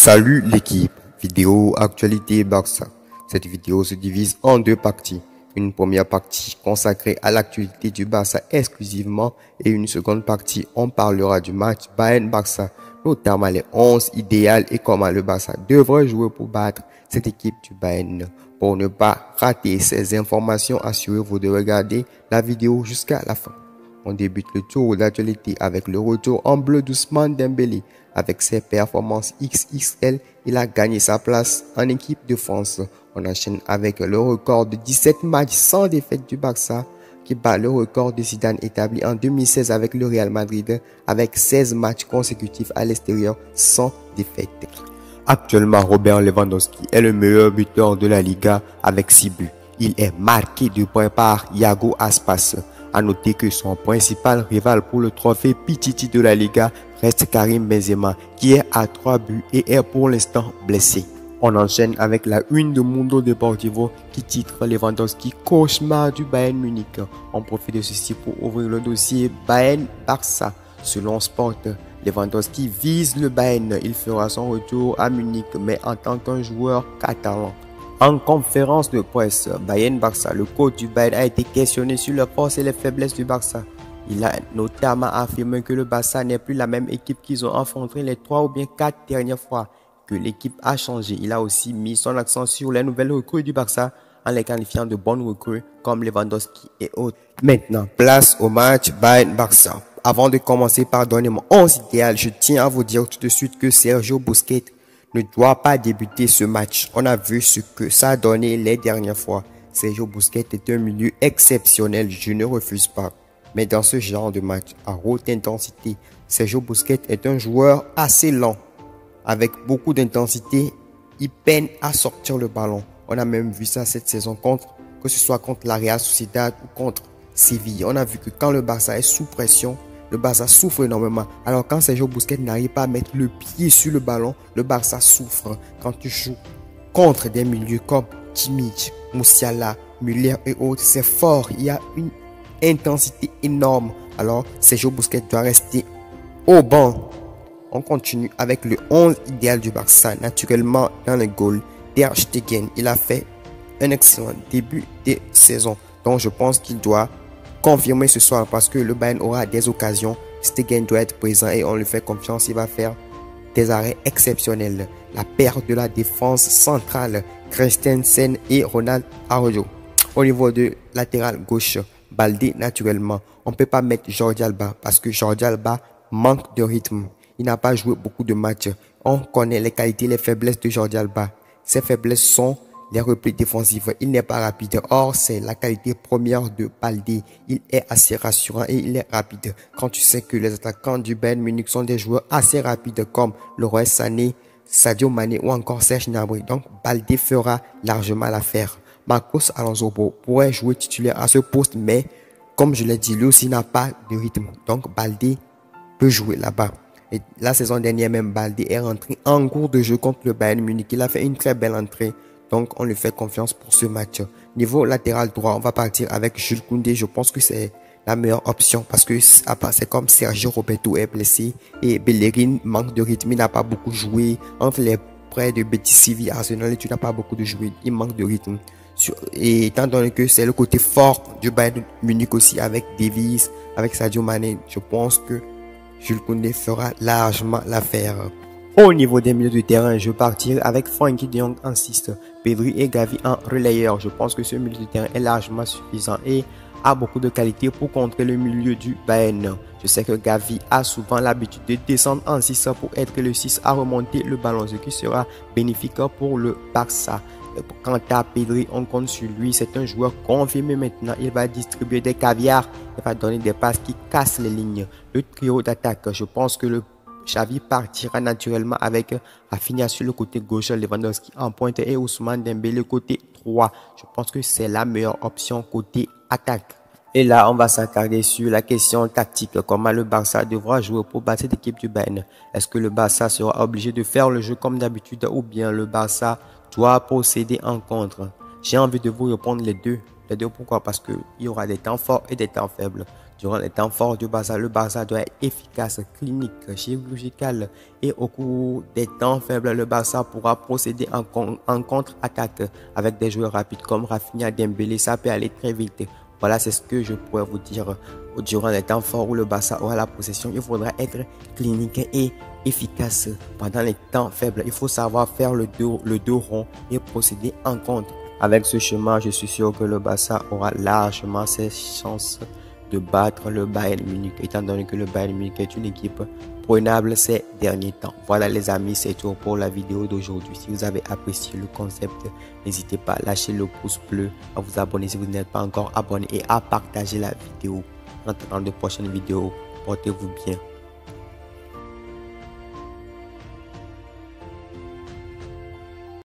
Salut l'équipe, vidéo actualité Barça. Cette vidéo se divise en deux parties. Une première partie consacrée à l'actualité du Barça exclusivement et une seconde partie, on parlera du match Bayern-Barça, notamment les 11 idéales et comment le Barça devrait jouer pour battre cette équipe du Bayern. Pour ne pas rater ces informations, assurez-vous de regarder la vidéo jusqu'à la fin. On débute le tour d'actualité avec le retour en bleu d'Ousmane Dembélé. Avec ses performances XXL, il a gagné sa place en équipe de France. On enchaîne avec le record de 17 matchs sans défaite du Barça, qui bat le record de Zidane établi en 2016 avec le Real Madrid, avec 16 matchs consécutifs à l'extérieur sans défaite. Actuellement, Robert Lewandowski est le meilleur buteur de la Liga avec 6 buts. Il est marqué de points par Iago Aspas. A noter que son principal rival pour le trophée Pichichi de la Liga reste Karim Benzema, qui est à 3 buts et est pour l'instant blessé. On enchaîne avec la une de Mundo Deportivo qui titre Lewandowski cauchemar du Bayern Munich. On profite de ceci pour ouvrir le dossier Bayern-Barça. Selon Sport, Lewandowski vise le Bayern. Il fera son retour à Munich, mais en tant qu'un joueur catalan. En conférence de presse, Bayern-Barça, le coach du Bayern a été questionné sur les forces et les faiblesses du Barça. Il a notamment affirmé que le Barça n'est plus la même équipe qu'ils ont affronté les 3 ou bien 4 dernières fois, que l'équipe a changé. Il a aussi mis son accent sur les nouvelles recrues du Barça en les qualifiant de bonnes recrues comme Lewandowski et autres. Maintenant, place au match Bayern-Barça. Avant de commencer par donner mon 11 idéal, je tiens à vous dire tout de suite que Sergio Busquets ne doit pas débuter ce match. On a vu ce que ça a donné les dernières fois. Sergio Busquets est un milieu exceptionnel, je ne refuse pas. Mais dans ce genre de match à haute intensité, Sergio Busquets est un joueur assez lent. Avec beaucoup d'intensité, il peine à sortir le ballon. On a même vu ça cette saison que ce soit contre la Real Sociedad ou contre Séville. On a vu que quand le Barça est sous pression, le Barça souffre énormément. Alors quand Sergio Busquets n'arrive pas à mettre le pied sur le ballon, le Barça souffre. Quand tu joues contre des milieux comme Kimmich, Musiala, Müller et autres, c'est fort. Il y a une intensité énorme. Alors Sergio Busquets doit rester au banc. On continue avec le 11 idéal du Barça. Naturellement dans le goal, Ter Stegen, il a fait un excellent début de saison. Donc je pense qu'il doit confirmer ce soir parce que le Bayern aura des occasions. Stegen doit être présent et on lui fait confiance. Il va faire des arrêts exceptionnels. La perte de la défense centrale, Christensen et Ronald Araujo. Au niveau de latéral gauche, Baldé naturellement. On ne peut pas mettre Jordi Alba parce que Jordi Alba manque de rythme. Il n'a pas joué beaucoup de matchs. On connaît les qualités et les faiblesses de Jordi Alba. Ses faiblesses sont les replis défensifs. Il n'est pas rapide. Or, c'est la qualité première de Baldé. Il est assez rassurant et il est rapide. Quand tu sais que les attaquants du Bayern Munich sont des joueurs assez rapides comme Leroy Sané, Sadio Mané ou encore Serge Gnabry. Donc, Baldé fera largement l'affaire. Marcos Alonso pourrait jouer titulaire à ce poste, mais comme je l'ai dit, lui aussi n'a pas de rythme. Donc, Baldé peut jouer là-bas. Et la saison dernière, même Baldé est rentré en cours de jeu contre le Bayern Munich. Il a fait une très belle entrée. Donc, on lui fait confiance pour ce match. Niveau latéral droit, on va partir avec Jules Koundé. Je pense que c'est la meilleure option parce que c'est comme Sergio Roberto est blessé et Bellerin manque de rythme. Il n'a pas beaucoup joué entre les prêts de Betis Séville, Arsenal. Et tu n'as pas beaucoup de joué. Il manque de rythme. Et étant donné que c'est le côté fort du Bayern Munich aussi avec Davies, avec Sadio Mané, je pense que Jules Koundé fera largement l'affaire. Au niveau des milieux de terrain, je vais partir avec Frenkie de Jong en 6, Pedri et Gavi en relayeur. Je pense que ce milieu de terrain est largement suffisant et a beaucoup de qualité pour contrer le milieu du Bayern. Je sais que Gavi a souvent l'habitude de descendre en 6 pour être le 6 à remonter le ballon, ce qui sera bénéfique pour le Barça. Quant à Pedri, on compte sur lui. C'est un joueur confirmé maintenant. Il va distribuer des caviars. Il va donner des passes qui cassent les lignes. Le trio d'attaque, je pense que le Xavi partira naturellement avec Rafinha sur le côté gauche, Lewandowski en pointe et Ousmane Dembélé côté 3. Je pense que c'est la meilleure option côté attaque. Et là, on va s'attarder sur la question tactique. Comment le Barça devra jouer pour battre cette équipe du Bayern? Est-ce que le Barça sera obligé de faire le jeu comme d'habitude ou bien le Barça doit procéder en contre? J'ai envie de vous répondre les deux. Les deux pourquoi? Parce qu'il y aura des temps forts et des temps faibles. Durant les temps forts du Barça, le Barça doit être efficace, clinique, chirurgical et au cours des temps faibles, le Barça pourra procéder en contre-attaque avec des joueurs rapides comme Rafinha, Dembélé, ça peut aller très vite. Voilà, c'est ce que je pourrais vous dire. Durant les temps forts où le Barça aura la possession, il faudra être clinique et efficace. Pendant les temps faibles, il faut savoir faire le dos rond et procéder en contre. Avec ce chemin, je suis sûr que le Barça aura largement ses chances de battre le Bayern Munich, étant donné que le Bayern Munich est une équipe prenable ces derniers temps. Voilà les amis, c'est tout pour la vidéo d'aujourd'hui. Si vous avez apprécié le concept, n'hésitez pas à lâcher le pouce bleu, à vous abonner si vous n'êtes pas encore abonné et à partager la vidéo. En attendant de prochaines vidéos, portez-vous bien.